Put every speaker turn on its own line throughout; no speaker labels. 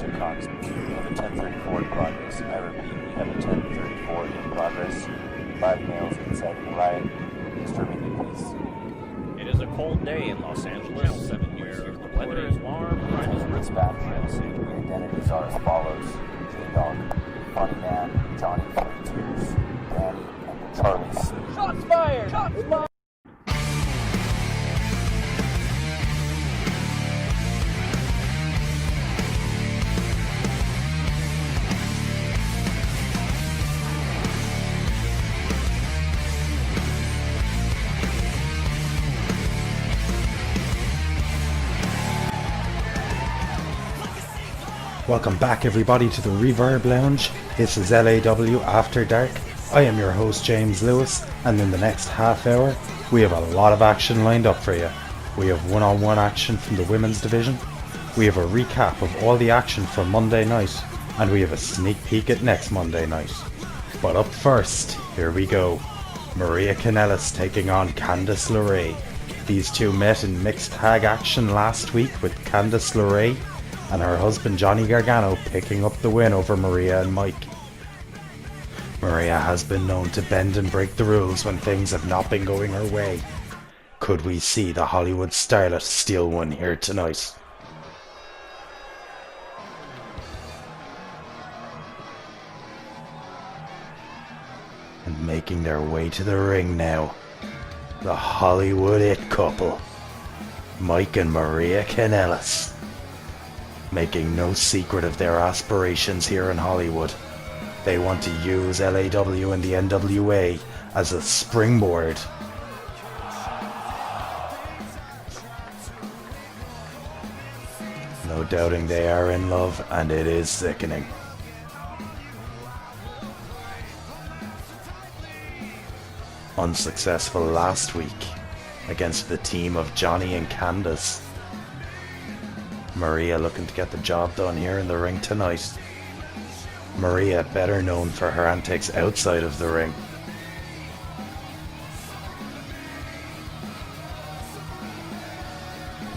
Officer Cox, we have a 1034 in progress. I repeat, we have a 1034 in progress. 5 males inciting a riot, disturbing the peace.
It is a cold day in Los Angeles, where the weather is warm, crime is
Dispatch. The identities are as follows: J-Dog, Funny Man, Johnny 42s, Danny, and Charlie.
Shots fired! Shots fired!
Welcome back everybody to the Reverb Lounge. This is LAW After Dark. I am your host James Lewis, and in the next half hour we have a lot of action lined up for you. We have one-on-one action from the women's division, we have a recap of all the action from Monday night, and we have a sneak peek at next Monday night. But up first, here we go. Maria Kannelis taking on Candice Larae. These two met in mixed tag action last week with Candice Larae and her husband Johnny Gargano picking up the win over Maria and Mike. Maria has been known to bend and break the rules when things have not been going her way. Could we see the Hollywood starlet steal one here tonight? And making their way to the ring now, the Hollywood it couple, Mike and Maria Kannelis. Making no secret of their aspirations here in Hollywood. They want to use LAW and the NWA as a springboard. No doubting they are in love, and it is sickening. Unsuccessful last week against the team of Johnny and Candice. Maria looking to get the job done here in the ring tonight. Maria better known for her antics outside of the ring.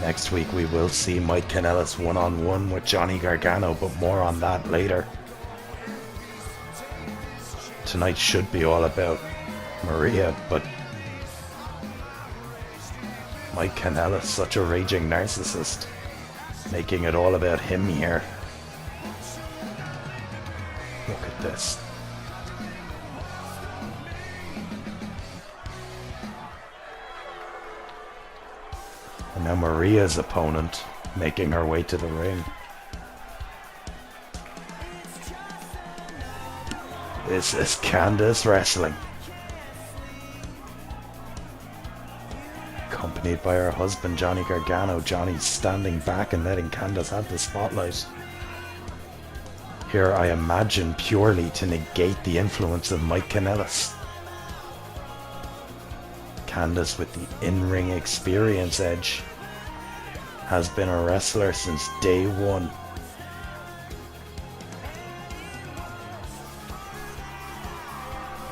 Next week we will see Mike Kannelis one-on-one with Johnny Gargano, but more on that later. Tonight should be all about Maria, but Mike Kannelis, such a raging narcissist, making it all about him here. Look at this. And now Maria's opponent making her way to the ring. This is Candice wrestling. Accompanied by her husband Johnny Gargano. Johnny's standing back and letting Candice have the spotlight. Here I imagine purely to negate the influence of Mike Kannelis. Candice, with the in-ring experience edge, has been a wrestler since day one.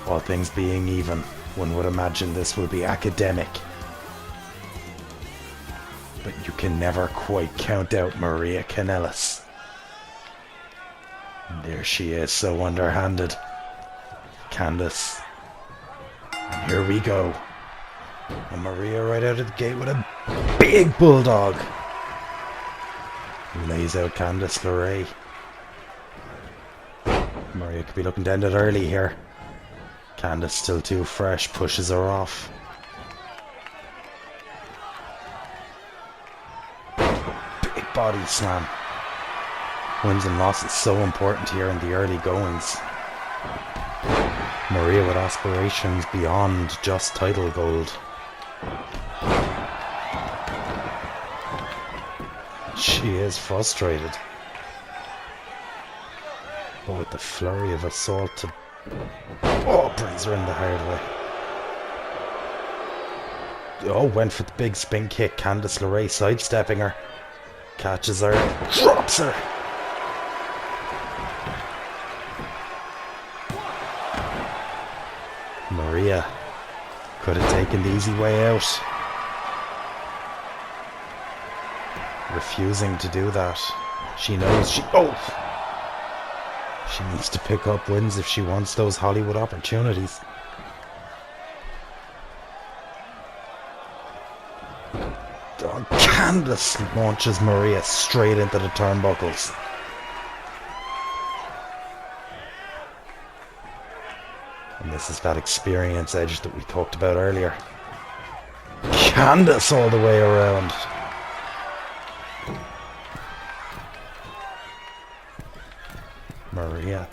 All things being even, one would imagine this will be academic. But you can never quite count out Maria Kannelis. And there she is, so underhanded. Candice. And here we go. And Maria right out of the gate with a big bulldog. Lays out Candice LeRae. Maria could be looking to end it early here. Candice still too fresh, pushes her off. Big body slam. Wins and losses so important here in the early goings. Maria with aspirations beyond just title gold. She is frustrated. But with the flurry of assault to... Oh, brings her in the hard way. Oh, went for the big spin kick. Candice LeRae sidestepping her. Catches her. Drops her. Maria could have taken the easy way out. Refusing to do that. She knows she... Oh! She needs to pick up wins if she wants those Hollywood opportunities. Oh, Candice launches Maria straight into the turnbuckles. And this is that experience edge that we talked about earlier. Candice all the way around. Maria.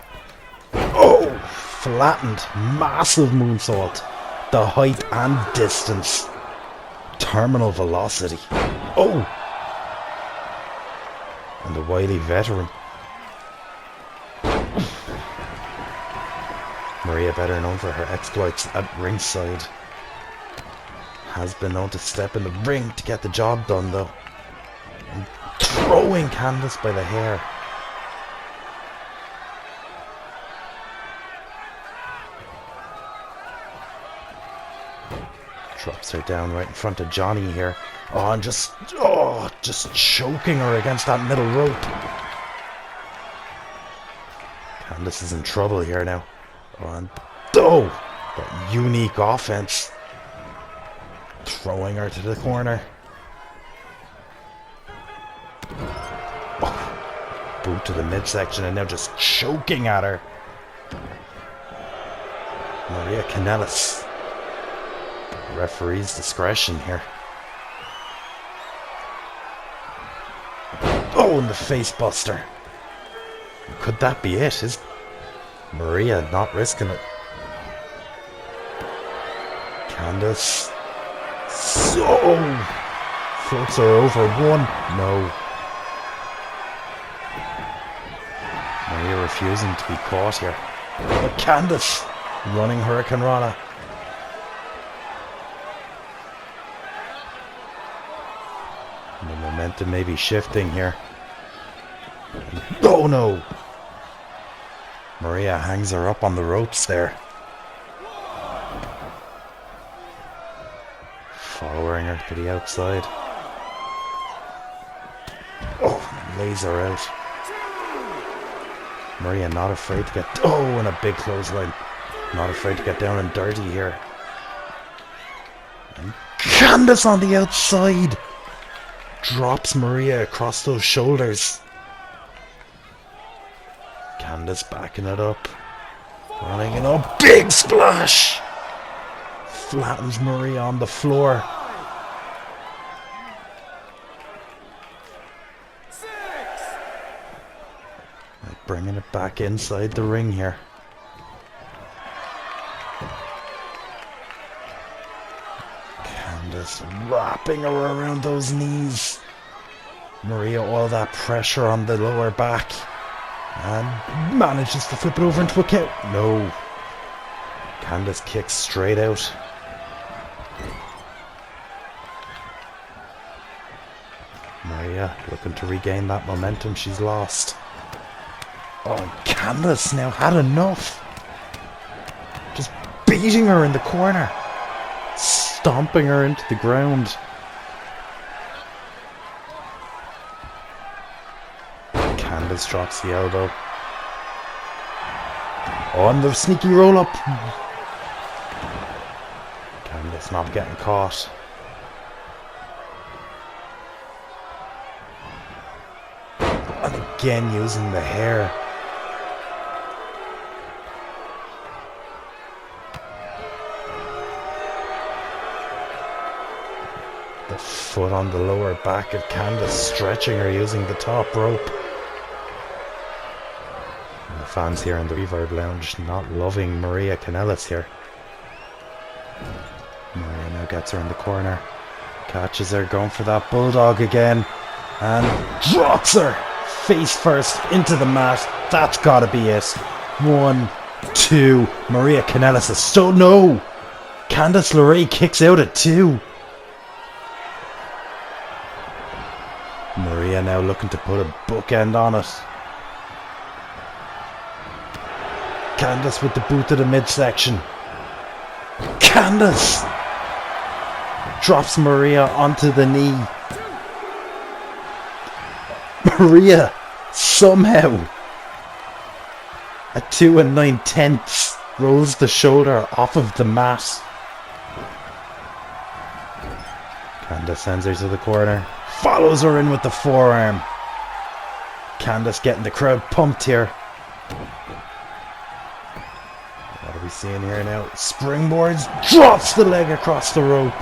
Oh! Flattened. Massive moonsault. The height and distance. Terminal velocity. Oh! And the wily veteran. Maria, better known for her exploits at ringside, has been known to step in the ring to get the job done though. And throwing Candice by the hair. Drops her down right in front of Johnny here. Oh, and just choking her against that middle rope. Candice is in trouble here now. Oh, and that unique offense. Throwing her to the corner. Oh, boot to the midsection and now just choking at her. Maria Kannelis. Referee's discretion here. Oh, and the face buster. Could that be it? Is Maria not risking it? Candice. So floats her over. One. No. Maria refusing to be caught here. But Candice running Hurricane Rana. And the momentum may be shifting here. Oh no! Maria hangs her up on the ropes there. Following her to the outside. Oh, lays her out. Maria not afraid to get... Oh, and a big clothesline. Not afraid to get down and dirty here. And Candice on the outside. Drops Maria across those shoulders. Candice backing it up. Running in a big splash. Flattens Maria on the floor. Bringing it back inside the ring here. Candice wrapping her around those knees. Maria, all that pressure on the lower back. And manages to flip it over into a count. No. Candice kicks straight out. Maria looking to regain that momentum she's lost. Oh, and Candice now had enough. Just beating her in the corner. Stomping her into the ground. Candice drops the elbow. On the sneaky roll up. Candice not getting caught. And again using the hair. The foot on the lower back of Candice, stretching her using the top rope. And the fans here in the Reverb Lounge not loving Maria Kannelis here. Maria now gets her in the corner. Catches her, going for that bulldog again. And drops her face first into the mat. That's gotta be it. 1, 2. Maria Kannelis is still... No! Candice Larae kicks out at 2. Maria now looking to put a bookend on it. Candice with the boot to the midsection. Candice drops Maria onto the knee. Maria, somehow, at 2 9/10, rolls the shoulder off of the mat. Candice sends her to the corner, follows her in with the forearm. Candice getting the crowd pumped here. What are we seeing here now? Springboards, drops the leg across the rope.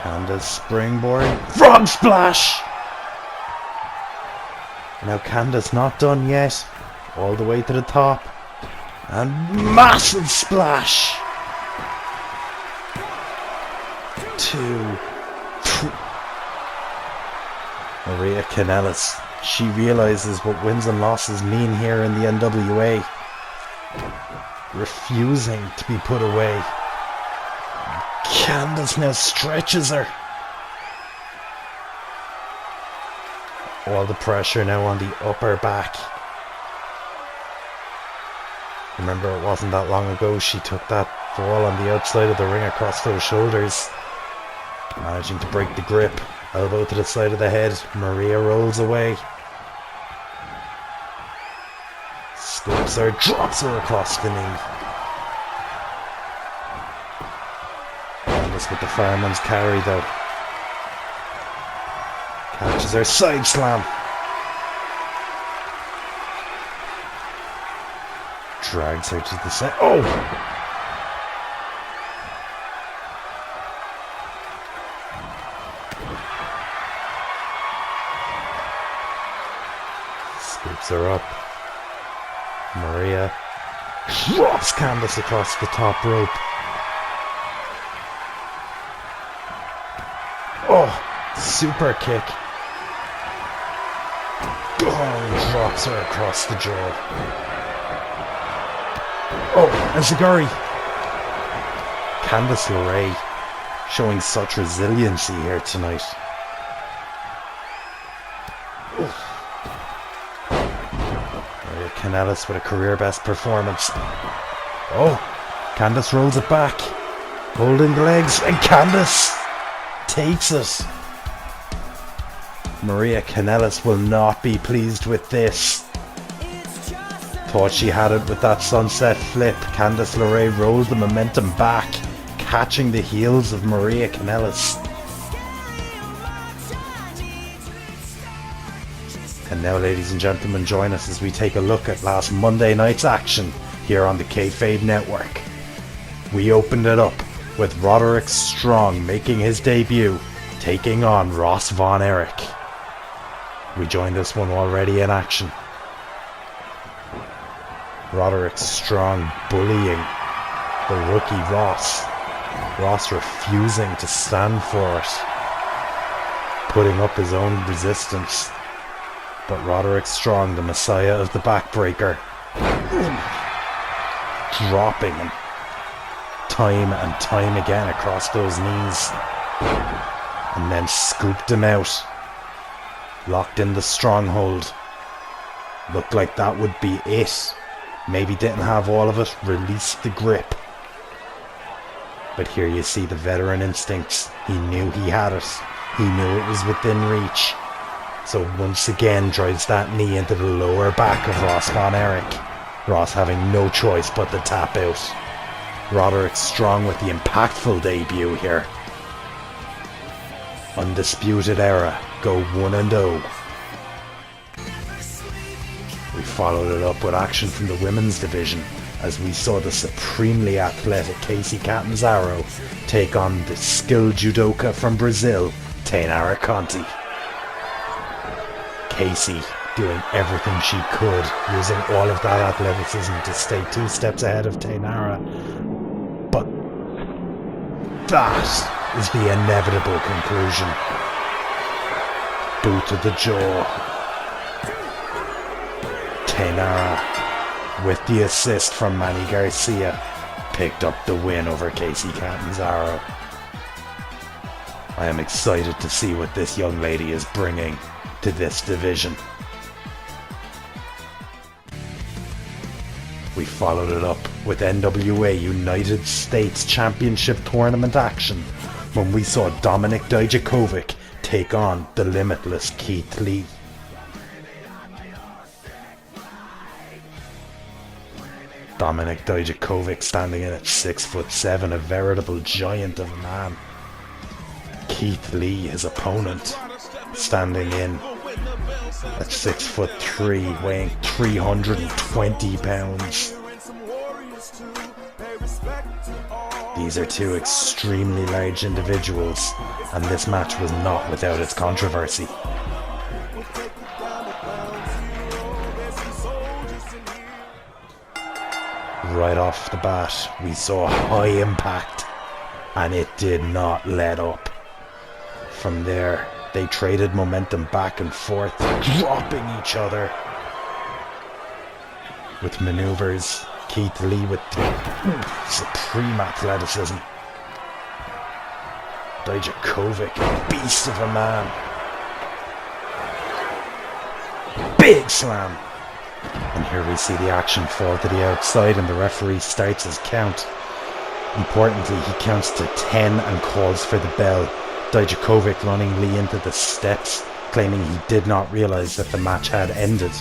Candice springboard, frog splash! Now Candice not done yet. All the way to the top. And massive splash! 2, 3. Maria Kannelis. She realizes what wins and losses mean here in the NWA. Refusing to be put away. Candice now stretches her. All the pressure now on the upper back. Remember, it wasn't that long ago she took that fall on the outside of the ring across those shoulders. Managing to break the grip. Elbow to the side of the head. Maria rolls away. Scoops her, drops her across the knee. Candice with the fireman's carry though. Catches her, side slam. Drags her to the side. Oh! Scoops her up. Maria drops Candice across the top rope. Oh, super kick. Oh, drops her across the jaw. Oh, and Zagari. Candice Larae showing such resiliency here tonight. Maria Kannelis with a career best performance. Oh, Candice rolls it back. Holding the legs, and Candice takes it. Maria Kannelis will not be pleased with this. Thought she had it with that sunset flip. Candice Larae rolled the momentum back, catching the heels of Maria Kannelis. And now, ladies and gentlemen, join us as we take a look at last Monday night's action here on the Kayfabe Network. We opened it up with Roderick Strong making his debut, taking on Ross Von Erich. We joined this one already in action. Roderick Strong bullying the rookie Ross. Ross refusing to stand for it, putting up his own resistance. But Roderick Strong, the messiah of the backbreaker, dropping him time and time again across those knees, and then scooped him out. Locked in the stronghold. Looked like that would be it. Maybe didn't have all of it. Released the grip. But here you see the veteran instincts. He knew he had it. He knew it was within reach. So once again drives that knee into the lower back of Ross Von Erich. Ross having no choice but to tap out. Roderick Strong with the impactful debut here. Undisputed Era go 1-0. We followed it up with action from the women's division as we saw the supremely athletic Casey Catanzaro take on the skilled judoka from Brazil, Tainara Conti. Casey doing everything she could, using all of that athleticism to stay 2 steps ahead of Tainara. But that is the inevitable conclusion. Boot to the jaw. Tainara, with the assist from Manny Garcia, picked up the win over Casey Catanzaro. I am excited to see what this young lady is bringing to this division. We followed it up with NWA United States Championship Tournament action. when we saw Dominik Dijakovic take on the limitless Keith Lee. Dominik Dijakovic standing in at 6'7", a veritable giant of a man. Keith Lee, his opponent, standing in at 6'3", weighing 320 pounds. These are two extremely large individuals, and this match was not without its controversy. Right off the bat, we saw high impact, and it did not let up. From there, they traded momentum back and forth, dropping each other with maneuvers. Keith Lee with supreme athleticism. Dijakovic, beast of a man. Big slam. And here we see the action fall to the outside, and the referee starts his count. Importantly, he counts to 10 and calls for the bell. Dijakovic running Lee into the steps, claiming he did not realize that the match had ended.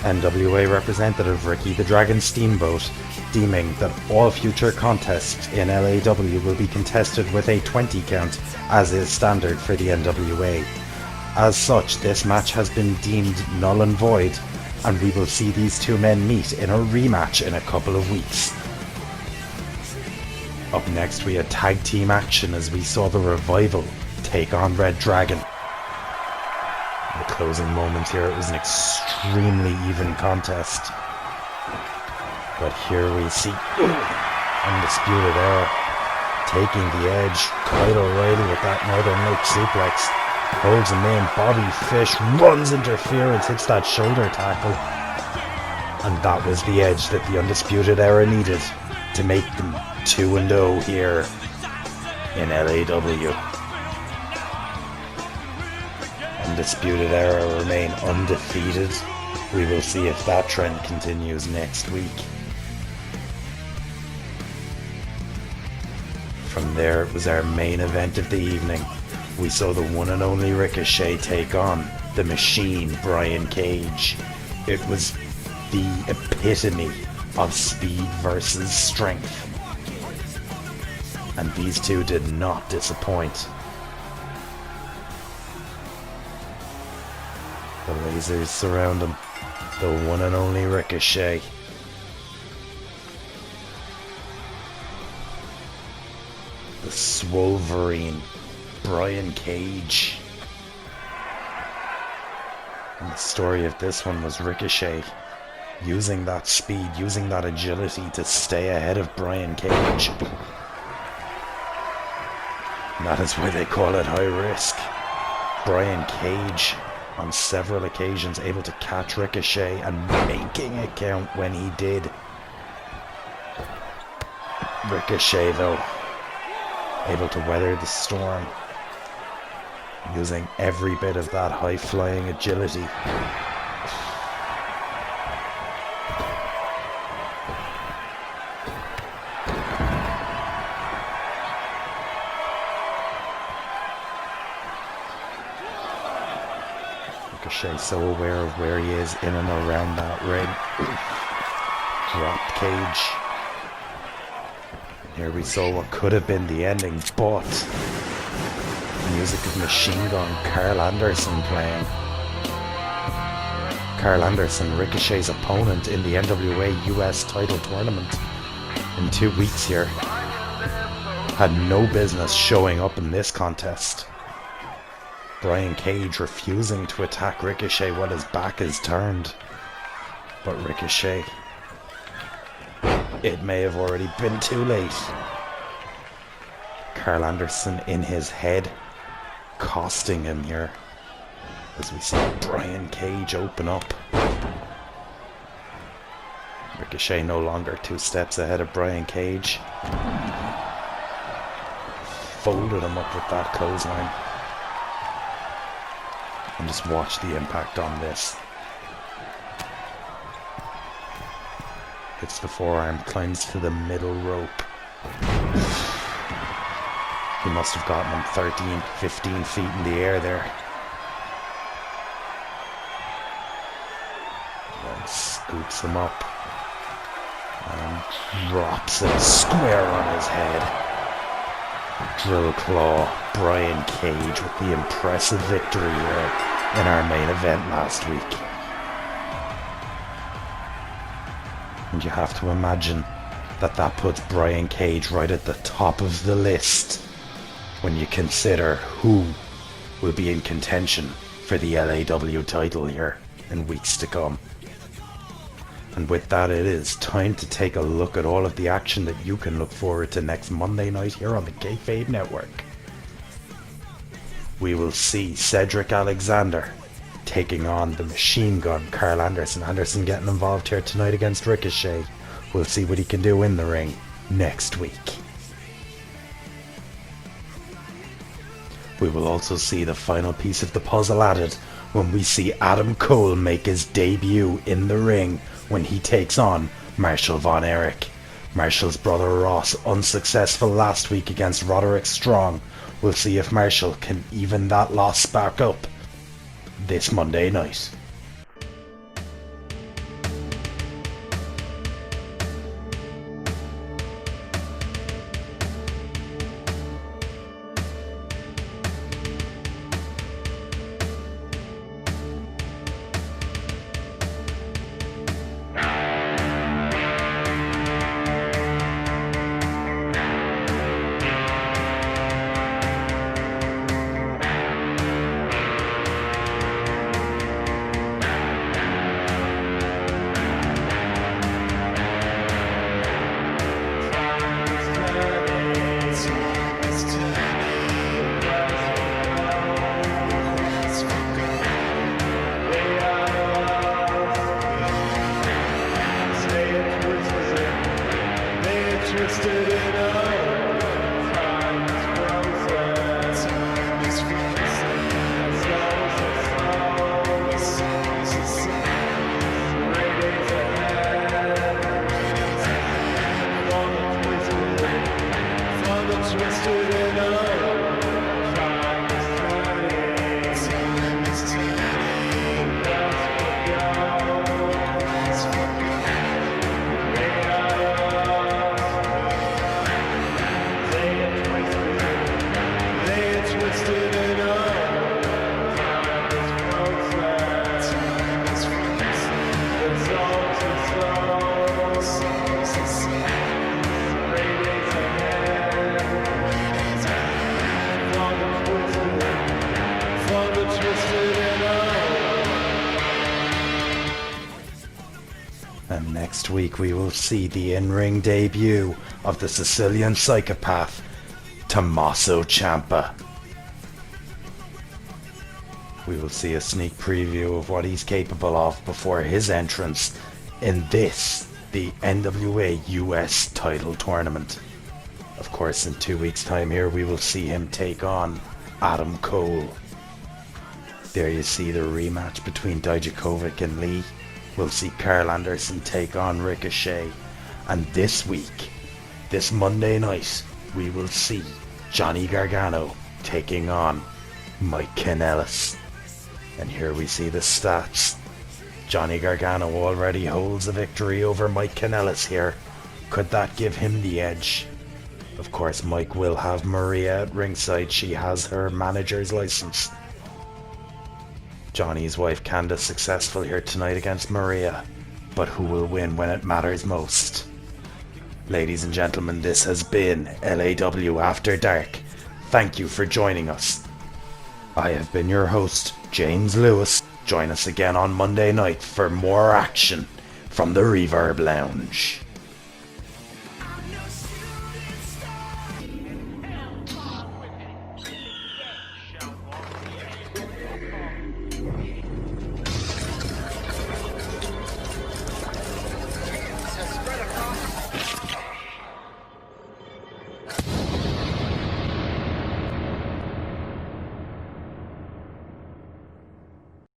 NWA representative Ricky the Dragon Steamboat deeming that all future contests in LAW will be contested with a 20 count, as is standard for the NWA. As such, this match has been deemed null and void, and we will see these two men meet in a rematch in a couple of weeks. Up next, we had tag team action as we saw the Revival take on Red Dragon. In the closing moments here, it was an extremely even contest. But here we see Undisputed Era taking the edge. Kyle O'Reilly with that Northern Light suplex. Holds him in. Bobby Fish runs interference, hits that shoulder tackle. And that was the edge that the Undisputed Era needed to make them 2-0 here in LAW. Undisputed Era remain undefeated. We will see if that trend continues next week. From there, it was our main event of the evening. We saw the one and only Ricochet take on the Machine, Brian Cage. It was the epitome of speed versus strength. And these two did not disappoint. The lasers surround him. The one and only Ricochet. The Swolverine, Brian Cage. And the story of this one was Ricochet using that speed, using that agility to stay ahead of Brian Cage. And that is why they call it high risk. Brian Cage, on several occasions, able to catch Ricochet and making it count when he did. Ricochet, though, able to weather the storm, using every bit of that high-flying agility. Ricochet so aware of where he is in and around that ring. Drop Cage. Here we saw what could have been the ending, but the music of Machine Gun, Carl Anderson playing. Carl Anderson, Ricochet's opponent in the NWA US title tournament in 2 weeks here, had no business showing up in this contest. Brian Cage refusing to attack Ricochet while his back is turned. But Ricochet, it may have already been too late. Carl Anderson in his head, costing him here. As we see Brian Cage open up. Ricochet no longer 2 steps ahead of Brian Cage. Folded him up with that clothesline. And just watch the impact on this. Hits the forearm, climbs to the middle rope. He must have gotten him 13, 15 feet in the air there. Then scoops him up and drops it square on his head. Drill Claw, Brian Cage with the impressive victory here in our main event last week. And you have to imagine that puts Brian Cage right at the top of the list when you consider who will be in contention for the LAW title here in weeks to come. And with that, it is time to take a look at all of the action that you can look forward to next Monday night here on the Kayfabe Network. We will see Cedric Alexander taking on the machine gun Carl Anderson. Anderson getting involved here tonight against Ricochet. We'll see what he can do in the ring next week. We will also see the final piece of the puzzle added when we see Adam Cole make his debut in the ring when he takes on Marshall Von Erich. Marshall's brother Ross unsuccessful last week against Roderick Strong. We'll see if Marshall can even that loss back up this Monday night. And next week we will see the in-ring debut of the Sicilian psychopath, Tommaso Ciampa. We will see a sneak preview of what he's capable of before his entrance in this, the NWA US title tournament. Of course, in 2 weeks' time here we will see him take on Adam Cole. There you see the rematch between Dijakovic and Lee. We'll see Carl Anderson take on Ricochet. And this week, this Monday night, we will see Johnny Gargano taking on Mike Kannelis. And here we see the stats. Johnny Gargano already holds a victory over Mike Kannelis here. Could that give him the edge? Of course, Mike will have Maria at ringside. She has her manager's license. Johnny's wife Candice successful here tonight against Maria. But who will win when it matters most? Ladies and gentlemen, this has been LAW After Dark. Thank you for joining us. I have been your host, James Lewis. Join us again on Monday night for more action from the Reverb Lounge.